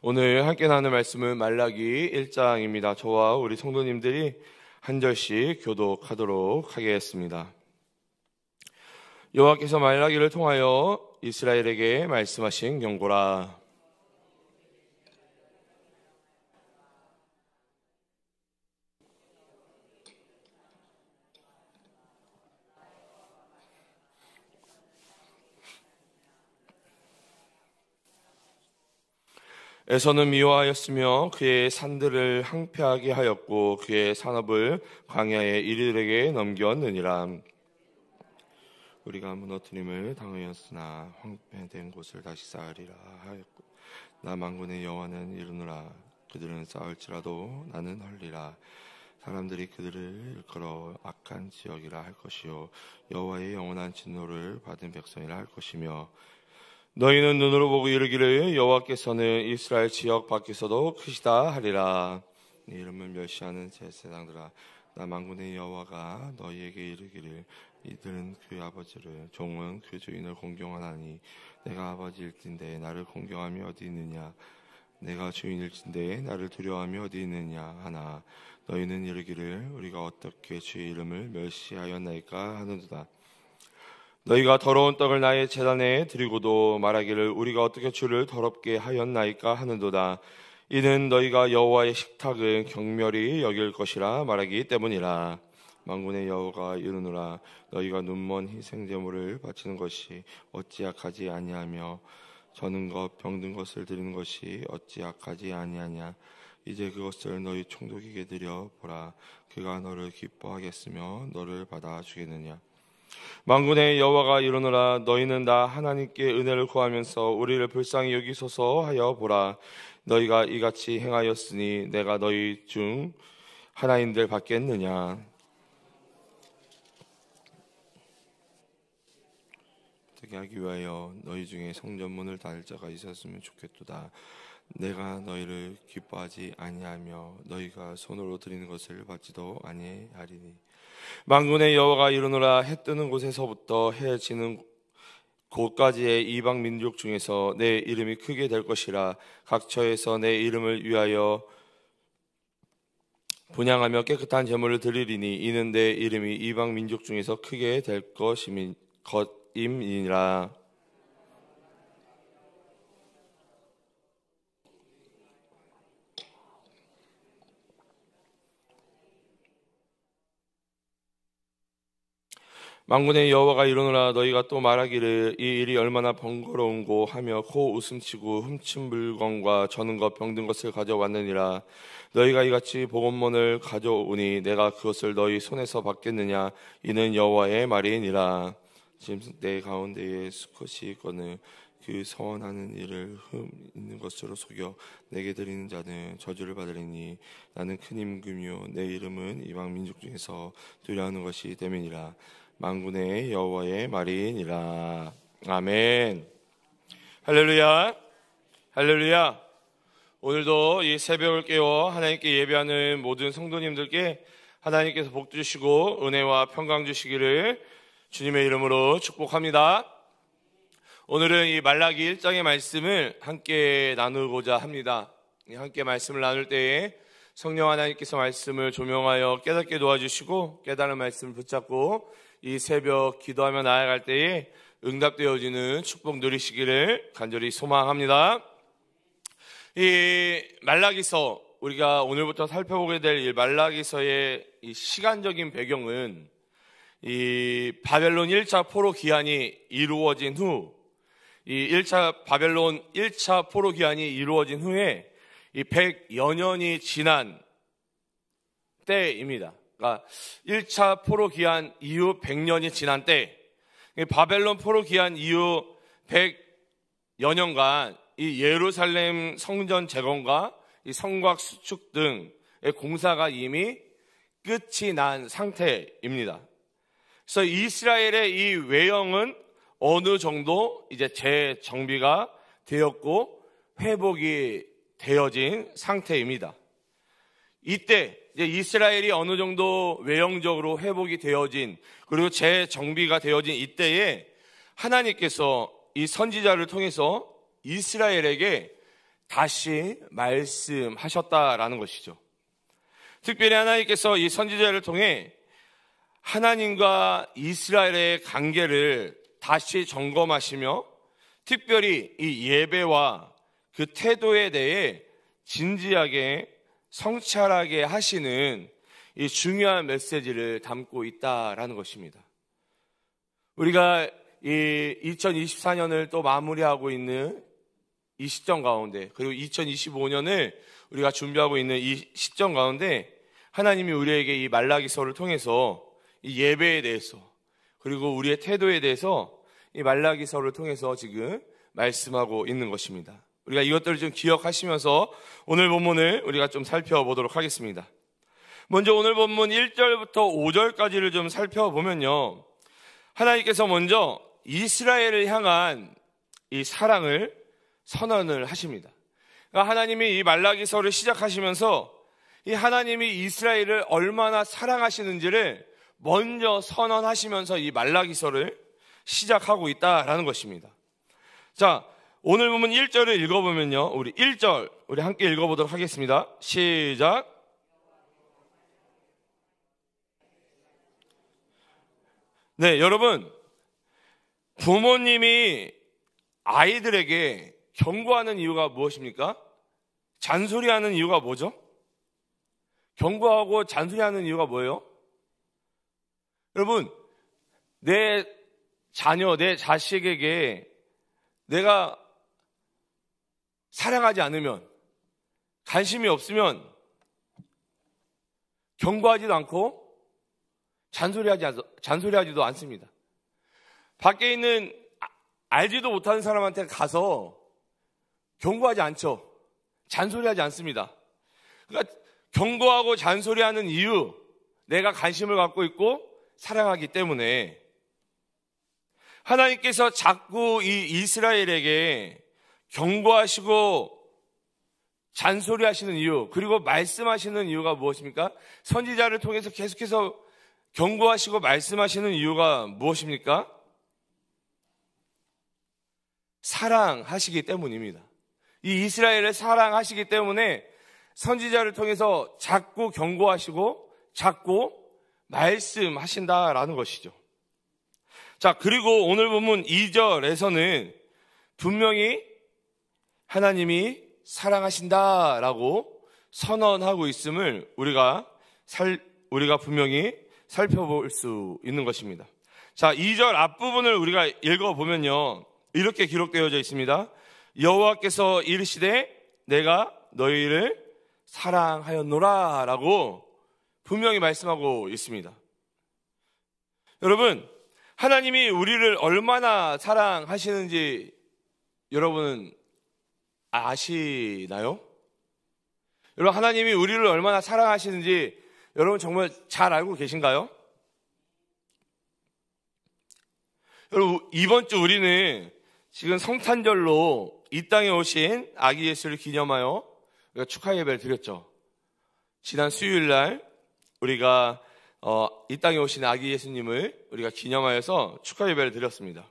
오늘 함께 나눌 말씀은 말라기 1장입니다. 저와 우리 성도님들이 한 절씩 교독하도록 하겠습니다. 여호와께서 말라기를 통하여 이스라엘에게 말씀하신 경고라. 에서는 미워하였으며 그의 산들을 황폐하게 하였고 그의 산업을 광야의 이리들에게 넘겼느니라. 우리가 무너뜨림을 당하였으나 황폐된 곳을 다시 쌓으리라 하였고 나 만군의 여호와는 이르노라. 그들은 쌓을지라도 나는 헐리라. 사람들이 그들을 일컬어 악한 지역이라 할 것이요 여호와의 영원한 진노를 받은 백성이라 할 것이며 너희는 눈으로 보고 이르기를 여호와께서는 이스라엘 지역 밖에서도 크시다 하리라. 네 이름을 멸시하는 제 세상들아, 나 만군의 여호와가 너희에게 이르기를 이들은 그 아버지를 종은 그 주인을 공경하나니 내가 아버지일진데 나를 공경함이 어디 있느냐. 내가 주인일진데 나를 두려워함이 어디 있느냐 하나 너희는 이르기를 우리가 어떻게 주의 이름을 멸시하였나이까 하는도다. 너희가 더러운 떡을 나의 제단에 드리고도 말하기를 우리가 어떻게 주를 더럽게 하였나이까 하는도다. 이는 너희가 여호와의 식탁을 경멸히 여길 것이라 말하기 때문이라. 만군의 여호와가 이르노라. 너희가 눈먼 희생 제물을 바치는 것이 어찌 악하지 아니하며 저는 것 병든 것을 드리는 것이 어찌 악하지 아니하냐. 이제 그것을 너희 총독에게 드려 보라. 그가 너를 기뻐하겠으며 너를 받아주겠느냐. 만군의 여호와가 이르노라. 너희는 나 하나님께 은혜를 구하면서 우리를 불쌍히 여기소서 하여 보라. 너희가 이같이 행하였으니 내가 너희 중 하나인들 받겠느냐. 어떻게 하기 위하여 너희 중에 성전문을 닫을 자가 있었으면 좋겠도다. 내가 너희를 기뻐하지 아니하며 너희가 손으로 드리는 것을 받지도 아니하리니. 만군의 여호와가 이르노라. 해 뜨는 곳에서부터 해 지는 곳까지의 이방 민족 중에서 내 이름이 크게 될 것이라. 각 처에서 내 이름을 위하여 분향하며 깨끗한 제물을 드리리니 이는 내 이름이 이방 민족 중에서 크게 될 것임이니라. 만군의 여호와가 이르노라. 너희가 또 말하기를 이 일이 얼마나 번거로운고 하며 코 웃음치고 훔친 물건과 저는 것 병든 것을 가져왔느니라. 너희가 이같이 복음문을 가져오니 내가 그것을 너희 손에서 받겠느냐. 이는 여호와의 말이니라. 지금 내 가운데에 수컷이 있거늘 그 서원하는 일을 흠 있는 것으로 속여 내게 드리는 자는 저주를 받으리니 나는 큰 임금이요 내 이름은 이방 민족 중에서 두려워하는 것이 됨이니라. 만군의 여호와의 말이니라. 아멘. 할렐루야. 할렐루야. 오늘도 이 새벽을 깨워 하나님께 예배하는 모든 성도님들께 하나님께서 복 주시고 은혜와 평강 주시기를 주님의 이름으로 축복합니다. 오늘은 이 말라기 1장의 말씀을 함께 나누고자 합니다. 함께 말씀을 나눌 때에 성령 하나님께서 말씀을 조명하여 깨닫게 도와주시고 깨달은 말씀을 붙잡고 이 새벽 기도하며 나아갈 때에 응답되어지는 축복 누리시기를 간절히 소망합니다. 이 말라기서, 우리가 오늘부터 살펴보게 될 이 말라기서의 이 시간적인 배경은 이 바벨론 1차 포로 기한이 이루어진 후, 이 바벨론 1차 포로 기한이 이루어진 후에 이 100여 년이 지난 때입니다. 그러니까 1차 포로 기한 이후 100년이 지난 때, 바벨론 포로 기한 이후 100여 년간 이 예루살렘 성전 재건과 이 성곽 수축 등의 공사가 이미 끝이 난 상태입니다. 그래서 이스라엘의 이 외형은 어느 정도 이제 재정비가 되었고 회복이 되어진 상태입니다. 이때 이제 이스라엘이 어느 정도 외형적으로 회복이 되어진, 그리고 재정비가 되어진 이때에 하나님께서 이 선지자를 통해서 이스라엘에게 다시 말씀하셨다라는 것이죠. 특별히 하나님께서 이 선지자를 통해 하나님과 이스라엘의 관계를 다시 점검하시며 특별히 이 예배와 그 태도에 대해 진지하게 성찰하게 하시는 이 중요한 메시지를 담고 있다라는 것입니다. 우리가 이 2024년을 또 마무리하고 있는 이 시점 가운데, 그리고 2025년을 우리가 준비하고 있는 이 시점 가운데 하나님이 우리에게 이 말라기서를 통해서 이 예배에 대해서 그리고 우리의 태도에 대해서 이 말라기서를 통해서 지금 말씀하고 있는 것입니다. 우리가 이것들을 좀 기억하시면서 오늘 본문을 우리가 좀 살펴보도록 하겠습니다. 먼저 오늘 본문 1절부터 5절까지를 좀 살펴보면요, 하나님께서 먼저 이스라엘을 향한 이 사랑을 선언을 하십니다. 그러니까 하나님이 이 말라기서를 시작하시면서 이 하나님이 이스라엘을 얼마나 사랑하시는지를 먼저 선언하시면서 이 말라기서를 시작하고 있다라는 것입니다. 자, 오늘 보면 1절을 읽어보면요, 우리 1절 우리 함께 읽어보도록 하겠습니다. 시작. 네, 여러분, 부모님이 아이들에게 경고하는 이유가 무엇입니까? 잔소리하는 이유가 뭐죠? 경고하고 잔소리하는 이유가 뭐예요? 여러분, 내 자녀, 내 자식에게 내가 사랑하지 않으면, 관심이 없으면 경고하지도 않고 잔소리하지도 않습니다. 밖에 있는 알지도 못하는 사람한테 가서 경고하지 않죠. 잔소리하지 않습니다. 그러니까 경고하고 잔소리하는 이유, 내가 관심을 갖고 있고 사랑하기 때문에 하나님께서 자꾸 이 이스라엘에게 경고하시고 잔소리하시는 이유, 그리고 말씀하시는 이유가 무엇입니까? 선지자를 통해서 계속해서 경고하시고 말씀하시는 이유가 무엇입니까? 사랑하시기 때문입니다. 이 이스라엘을 사랑하시기 때문에 선지자를 통해서 자꾸 경고하시고 자꾸 말씀하신다라는 것이죠. 자, 그리고 오늘 본문 2절에서는 분명히 하나님이 사랑하신다라고 선언하고 있음을 우리가 분명히 살펴볼 수 있는 것입니다. 자, 2절 앞부분을 우리가 읽어보면요, 이렇게 기록되어져 있습니다. 여호와께서 이르시되 내가 너희를 사랑하였노라 라고 분명히 말씀하고 있습니다. 여러분, 하나님이 우리를 얼마나 사랑하시는지 여러분은 아시나요? 여러분, 하나님이 우리를 얼마나 사랑하시는지 여러분 정말 잘 알고 계신가요? 여러분, 이번 주 우리는 지금 성탄절로 이 땅에 오신 아기 예수를 기념하여 우리가 축하 예배를 드렸죠. 지난 수요일 날 우리가 이 땅에 오신 아기 예수님을 우리가 기념하여서 축하 예배를 드렸습니다.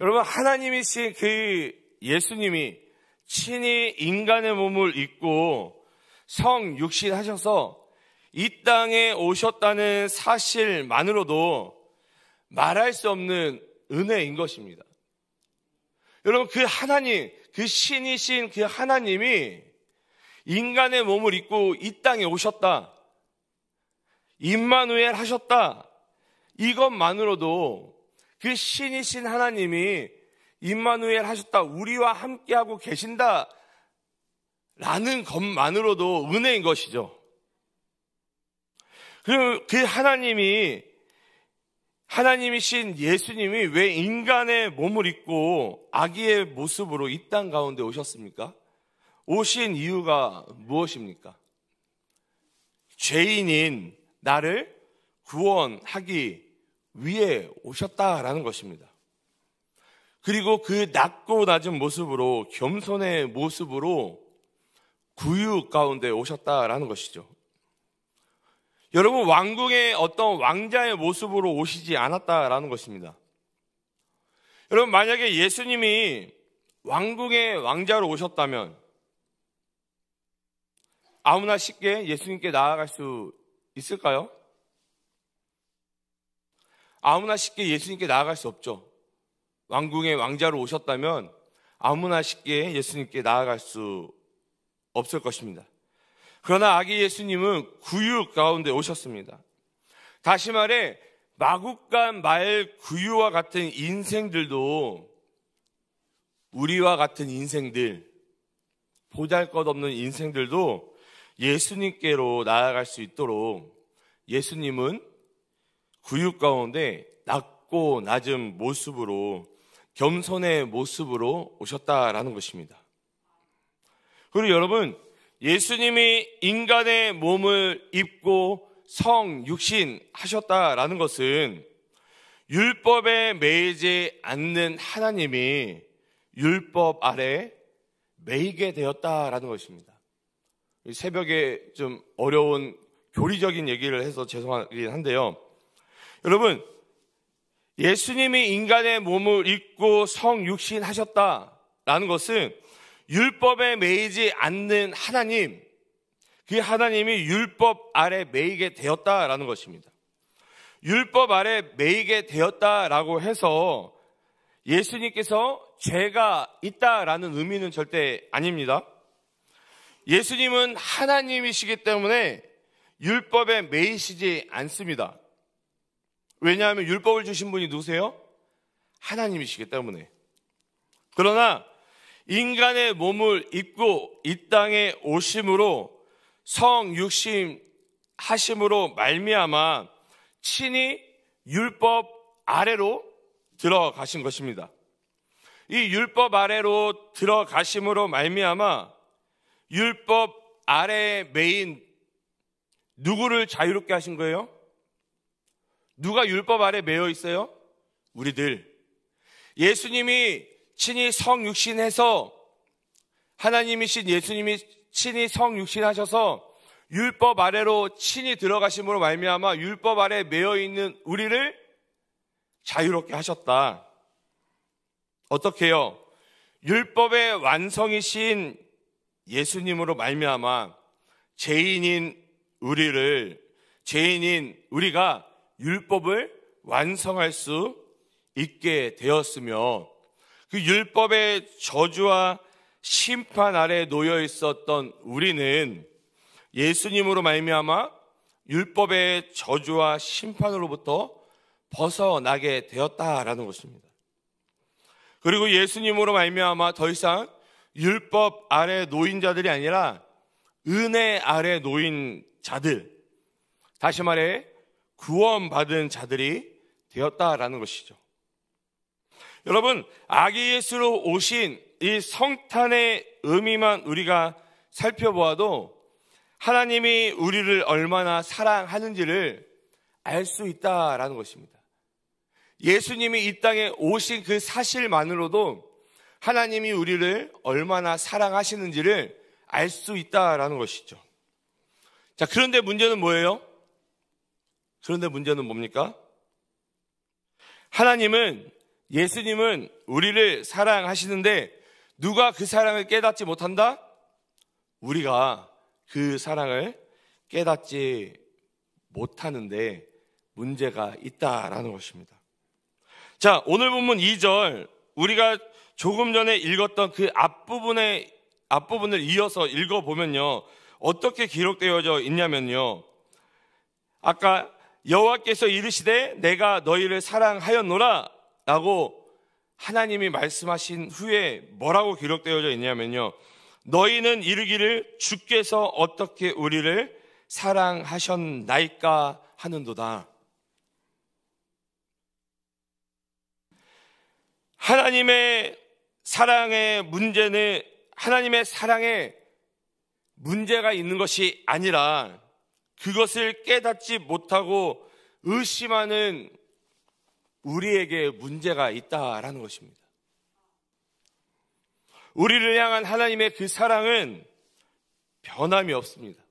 여러분, 하나님이신 그 예수님이 친히 인간의 몸을 입고 성육신하셔서 이 땅에 오셨다는 사실만으로도 말할 수 없는 은혜인 것입니다. 여러분, 그 하나님, 그 신이신 그 하나님이 인간의 몸을 입고 이 땅에 오셨다, 임마누엘 하셨다, 이것만으로도 그 신이신 하나님이 임마누엘 하셨다, 우리와 함께하고 계신다 라는 것만으로도 은혜인 것이죠. 그리고 그 하나님이신 예수님이 왜 인간의 몸을 입고 아기의 모습으로 이 땅 가운데 오셨습니까? 오신 이유가 무엇입니까? 죄인인 나를 구원하기 위해 오셨다라는 것입니다. 그리고 그 낮고 낮은 모습으로, 겸손의 모습으로 구육 가운데 오셨다라는 것이죠. 여러분, 왕궁의 어떤 왕자의 모습으로 오시지 않았다라는 것입니다. 여러분, 만약에 예수님이 왕궁의 왕자로 오셨다면, 아무나 쉽게 예수님께 나아갈 수 있을까요? 아무나 쉽게 예수님께 나아갈 수 없죠. 왕궁의 왕자로 오셨다면 아무나 쉽게 예수님께 나아갈 수 없을 것입니다. 그러나 아기 예수님은 구유 가운데 오셨습니다. 다시 말해 마구간 말 구유와 같은 인생들도 우리와 같은 인생들, 보잘것없는 인생들도 예수님께로 나아갈 수 있도록 예수님은 구유 가운데 낮고 낮은 모습으로 겸손의 모습으로 오셨다라는 것입니다. 그리고 여러분, 예수님이 인간의 몸을 입고 성육신 하셨다라는 것은 율법에 매이지 않는 하나님이 율법 아래 매이게 되었다라는 것입니다. 새벽에 좀 어려운 교리적인 얘기를 해서 죄송하긴 한데요. 여러분, 예수님이 인간의 몸을 입고 성육신 하셨다라는 것은 율법에 매이지 않는 하나님, 그 하나님이 율법 아래 매이게 되었다라는 것입니다. 율법 아래 매이게 되었다라고 해서 예수님께서 죄가 있다라는 의미는 절대 아닙니다. 예수님은 하나님이시기 때문에 율법에 매이시지 않습니다. 왜냐하면 율법을 주신 분이 누구세요? 하나님이시기 때문에. 그러나 인간의 몸을 입고 이 땅에 오심으로 성육신 하심으로 말미암아 친히 율법 아래로 들어가신 것입니다. 이 율법 아래로 들어가심으로 말미암아 율법 아래에 매인 누구를 자유롭게 하신 거예요? 누가 율법 아래 매여 있어요? 우리들. 예수님이 친히 성육신해서 하나님이신 예수님이 친히 성육신하셔서 율법 아래로 친히 들어가심으로 말미암아 율법 아래 매여 있는 우리를 자유롭게 하셨다. 어떻게 해요? 율법의 완성이신 예수님으로 말미암아 죄인인 우리가 율법을 완성할 수 있게 되었으며 그 율법의 저주와 심판 아래 놓여 있었던 우리는 예수님으로 말미암아 율법의 저주와 심판으로부터 벗어나게 되었다라는 것입니다. 그리고 예수님으로 말미암아 더 이상 율법 아래 놓인 자들이 아니라 은혜 아래 놓인 자들, 다시 말해 구원받은 자들이 되었다라는 것이죠. 여러분, 아기 예수로 오신 이 성탄의 의미만 우리가 살펴보아도 하나님이 우리를 얼마나 사랑하는지를 알 수 있다라는 것입니다. 예수님이 이 땅에 오신 그 사실만으로도 하나님이 우리를 얼마나 사랑하시는지를 알 수 있다라는 것이죠. 자, 그런데 문제는 뭐예요? 그런데 문제는 뭡니까? 예수님은 우리를 사랑하시는데 누가 그 사랑을 깨닫지 못한다? 우리가 그 사랑을 깨닫지 못하는데 문제가 있다라는 것입니다. 자, 오늘 본문 2절 우리가 조금 전에 읽었던 그 앞부분을 이어서 읽어보면요, 어떻게 기록되어져 있냐면요, 아까 여호와께서 이르시되 내가 너희를 사랑하였노라 라고 하나님이 말씀하신 후에 뭐라고 기록되어져 있냐면요, 너희는 이르기를 주께서 어떻게 우리를 사랑하셨나이까 하는도다. 하나님의 사랑의 문제가 있는 것이 아니라 그것을 깨닫지 못하고 의심하는 우리에게 문제가 있다라는 것입니다. 우리를 향한 하나님의 그 사랑은 변함이 없습니다.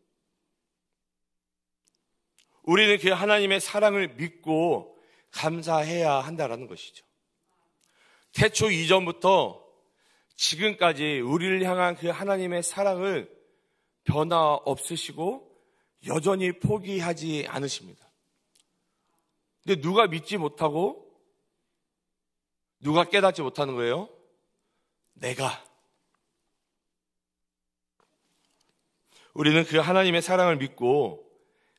우리는 그 하나님의 사랑을 믿고 감사해야 한다라는 것이죠. 태초 이전부터 지금까지 우리를 향한 그 하나님의 사랑을 변화 없으시고 여전히 포기하지 않으십니다. 근데 누가 믿지 못하고 누가 깨닫지 못하는 거예요? 내가. 우리는 그 하나님의 사랑을 믿고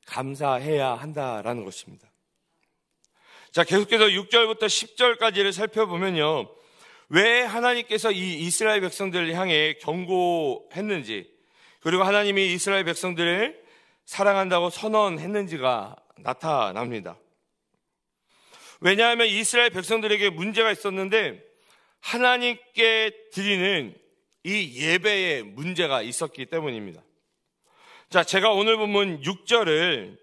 감사해야 한다라는 것입니다. 자, 계속해서 6절부터 10절까지를 살펴보면요, 왜 하나님께서 이 이스라엘 백성들을 향해 경고했는지, 그리고 하나님이 이스라엘 백성들을 사랑한다고 선언했는지가 나타납니다. 왜냐하면 이스라엘 백성들에게 문제가 있었는데 하나님께 드리는 이 예배에 문제가 있었기 때문입니다. 자, 제가 오늘 본문 6절을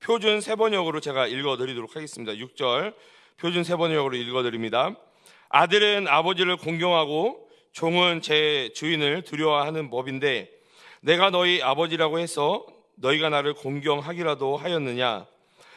표준 세번역으로 제가 읽어드리도록 하겠습니다. 6절 표준 세번역으로 읽어드립니다. 아들은 아버지를 공경하고 종은 제 주인을 두려워하는 법인데 내가 너희 아버지라고 해서 너희가 나를 공경하기라도 하였느냐?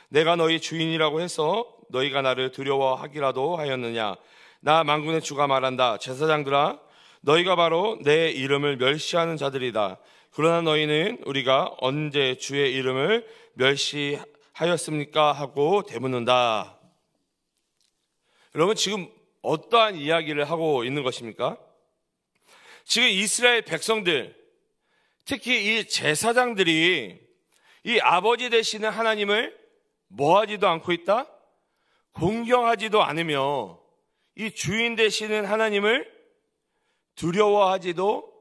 내가 너희 주인이라고 해서 너희가 나를 두려워하기라도 하였느냐? 나 만군의 주가 말한다. 제사장들아, 너희가 바로 내 이름을 멸시하는 자들이다. 그러나 너희는 우리가 언제 주의 이름을 멸시하였습니까? 하고 되묻는다. 여러분, 지금 어떠한 이야기를 하고 있는 것입니까? 지금 이스라엘 백성들, 특히 이 제사장들이 이 아버지 되시는 하나님을 뭐하지도 않고 있다? 공경하지도 않으며 이 주인 되시는 하나님을 두려워하지도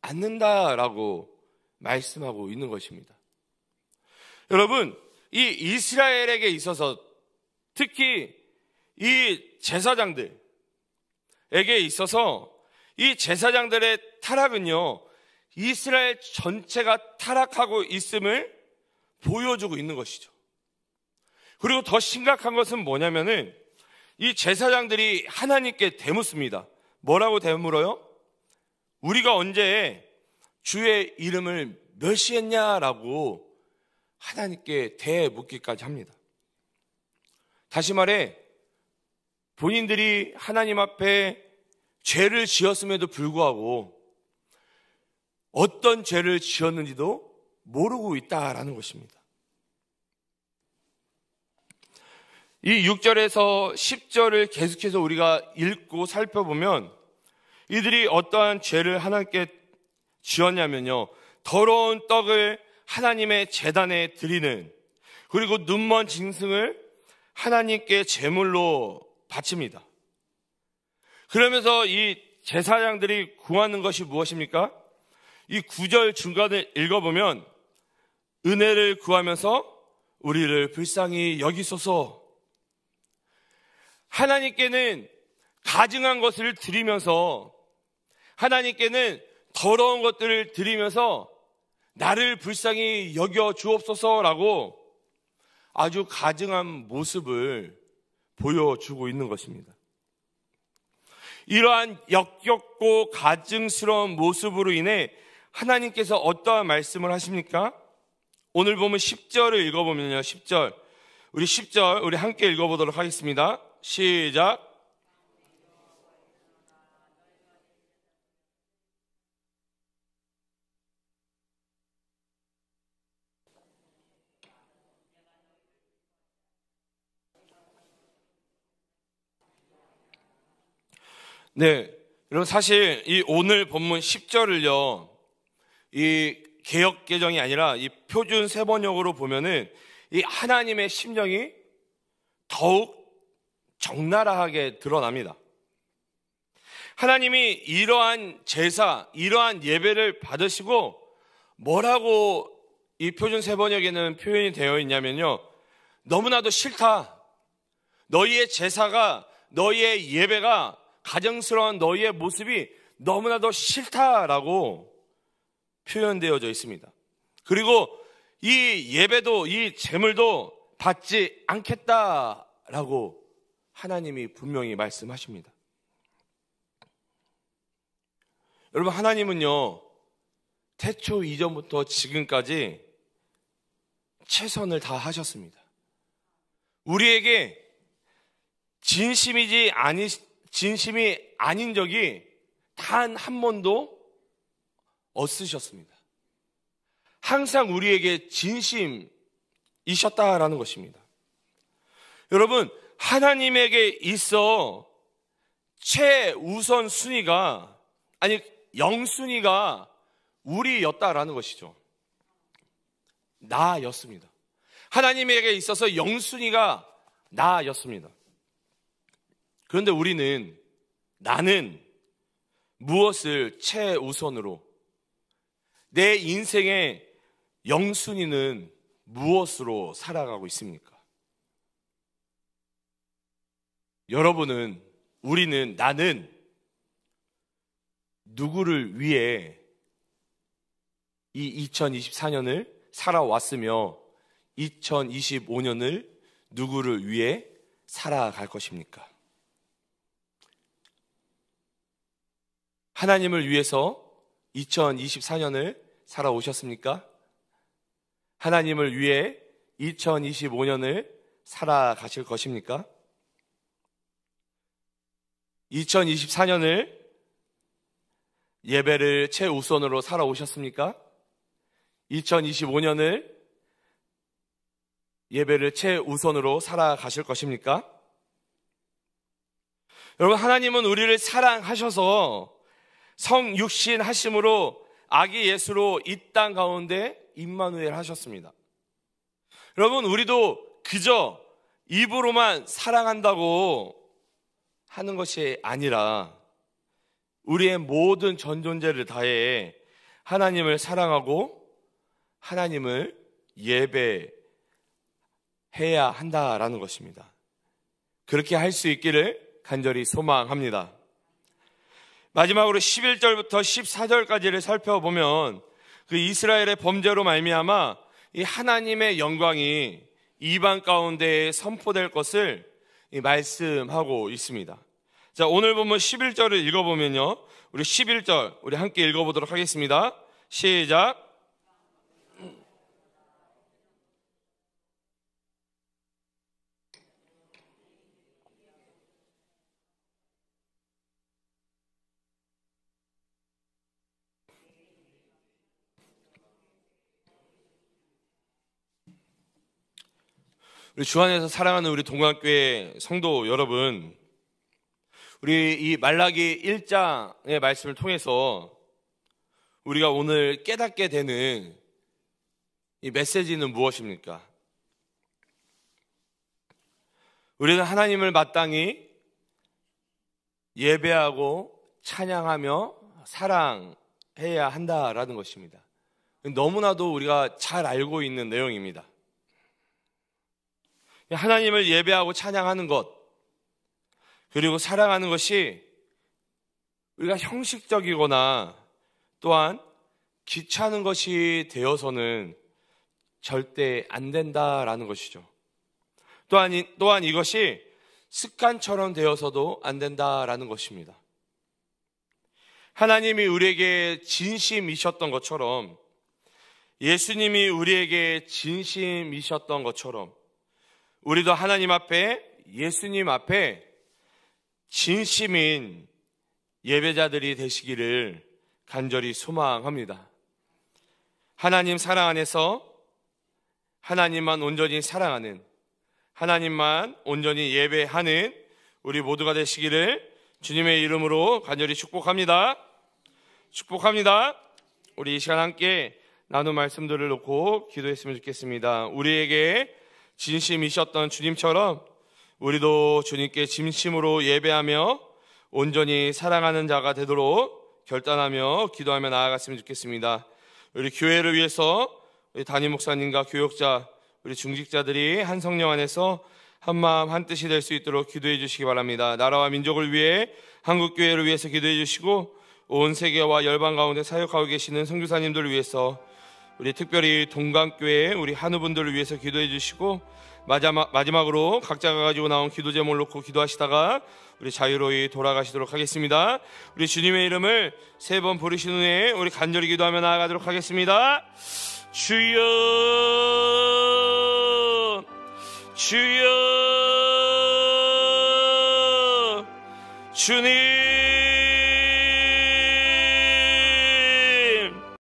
않는다라고 말씀하고 있는 것입니다. 여러분, 이 이스라엘에게 있어서 특히 이 제사장들에게 있어서 이 제사장들의 타락은요, 이스라엘 전체가 타락하고 있음을 보여주고 있는 것이죠. 그리고 더 심각한 것은 뭐냐면은 이 제사장들이 하나님께 되묻습니다. 뭐라고 되물어요? 우리가 언제 주의 이름을 멸시했냐라고 하나님께 되묻기까지 합니다. 다시 말해, 본인들이 하나님 앞에 죄를 지었음에도 불구하고 어떤 죄를 지었는지도 모르고 있다라는 것입니다. 이 6절에서 10절을 계속해서 우리가 읽고 살펴보면 이들이 어떠한 죄를 하나님께 지었냐면요, 더러운 떡을 하나님의 제단에 드리는, 그리고 눈먼 짐승을 하나님께 제물로 바칩니다. 그러면서 이 제사장들이 구하는 것이 무엇입니까? 이 9절 중간을 읽어보면 은혜를 구하면서 우리를 불쌍히 여기소서. 하나님께는 가증한 것을 드리면서, 하나님께는 더러운 것들을 드리면서 나를 불쌍히 여겨 주옵소서라고 아주 가증한 모습을 보여주고 있는 것입니다. 이러한 역겹고 가증스러운 모습으로 인해 하나님께서 어떠한 말씀을 하십니까? 오늘 보면 10절을 읽어보면요, 10절 우리 함께 읽어보도록 하겠습니다. 시작. 네, 여러분, 사실 이 오늘 본문 10절을요, 이 개역 개정이 아니라 이 표준 세번역으로 보면은 이 하나님의 심정이 더욱 적나라하게 드러납니다. 하나님이 이러한 제사, 이러한 예배를 받으시고 뭐라고 이 표준 세번역에는 표현이 되어 있냐면요, 너무나도 싫다. 너희의 제사가, 너희의 예배가, 가증스러운 너희의 모습이 너무나도 싫다라고 표현되어져 있습니다. 그리고 이 예배도, 이 제물도 받지 않겠다라고 하나님이 분명히 말씀하십니다. 여러분, 하나님은요, 태초 이전부터 지금까지 최선을 다하셨습니다. 우리에게 진심이 아닌 적이 단 한 번도 없으셨습니다. 항상 우리에게 진심이셨다라는 것입니다. 여러분, 하나님에게 있어 최우선 순위가, 아니 영순위가 우리였다라는 것이죠. 나였습니다. 하나님에게 있어서 영순위가 나였습니다. 그런데 나는 무엇을 최우선으로, 내 인생의 영순위는 무엇으로 살아가고 있습니까? 나는 누구를 위해 이 2024년을 살아왔으며 2025년을 누구를 위해 살아갈 것입니까? 하나님을 위해서 2024년을 살아오셨습니까? 하나님을 위해 2025년을 살아가실 것입니까? 2024년을 예배를 최우선으로 살아오셨습니까? 2025년을 예배를 최우선으로 살아가실 것입니까? 여러분, 하나님은 우리를 사랑하셔서 성육신 하심으로 아기 예수로 이 땅 가운데 임마누엘 하셨습니다. 여러분, 우리도 그저 입으로만 사랑한다고 하는 것이 아니라 우리의 모든 전존재를 다해 하나님을 사랑하고 하나님을 예배해야 한다라는 것입니다. 그렇게 할 수 있기를 간절히 소망합니다. 마지막으로 11절부터 14절까지를 살펴보면 그 이스라엘의 범죄로 말미암아 이 하나님의 영광이 이방 가운데 선포될 것을 말씀하고 있습니다. 자, 오늘 보면 11절을 읽어보면요, 우리 11절 우리 함께 읽어보도록 하겠습니다. 시작. 우리 주 안에서 사랑하는 우리 동안교회 성도 여러분, 우리 이 말라기 1장의 말씀을 통해서 우리가 오늘 깨닫게 되는 이 메시지는 무엇입니까? 우리는 하나님을 마땅히 예배하고 찬양하며 사랑해야 한다라는 것입니다. 너무나도 우리가 잘 알고 있는 내용입니다. 하나님을 예배하고 찬양하는 것, 그리고 사랑하는 것이 우리가 형식적이거나 또한 귀찮은 것이 되어서는 절대 안 된다라는 것이죠. 또한 이것이 습관처럼 되어서도 안 된다라는 것입니다. 하나님이 우리에게 진심이셨던 것처럼, 예수님이 우리에게 진심이셨던 것처럼 우리도 하나님 앞에, 예수님 앞에 진심인 예배자들이 되시기를 간절히 소망합니다. 하나님 사랑 안에서 하나님만 온전히 사랑하는, 하나님만 온전히 예배하는 우리 모두가 되시기를 주님의 이름으로 간절히 축복합니다. 우리 이 시간 함께 나눈 말씀들을 놓고 기도했으면 좋겠습니다. 우리에게 진심이셨던 주님처럼 우리도 주님께 진심으로 예배하며 온전히 사랑하는 자가 되도록 결단하며 기도하며 나아갔으면 좋겠습니다. 우리 교회를 위해서 우리 담임 목사님과 교역자, 우리 중직자들이 한 성령 안에서 한마음 한뜻이 될 수 있도록 기도해 주시기 바랍니다. 나라와 민족을 위해, 한국교회를 위해서 기도해 주시고 온 세계와 열방 가운데 사역하고 계시는 선교사님들을 위해서, 우리 특별히 동강교회 우리 한우분들을 위해서 기도해 주시고, 마지막으로 각자가 가지고 나온 기도 제목을 놓고 기도하시다가 우리 자유로이 돌아가시도록 하겠습니다. 우리 주님의 이름을 3번 부르신 후에 우리 간절히 기도하며 나아가도록 하겠습니다. 주여, 주여, 주님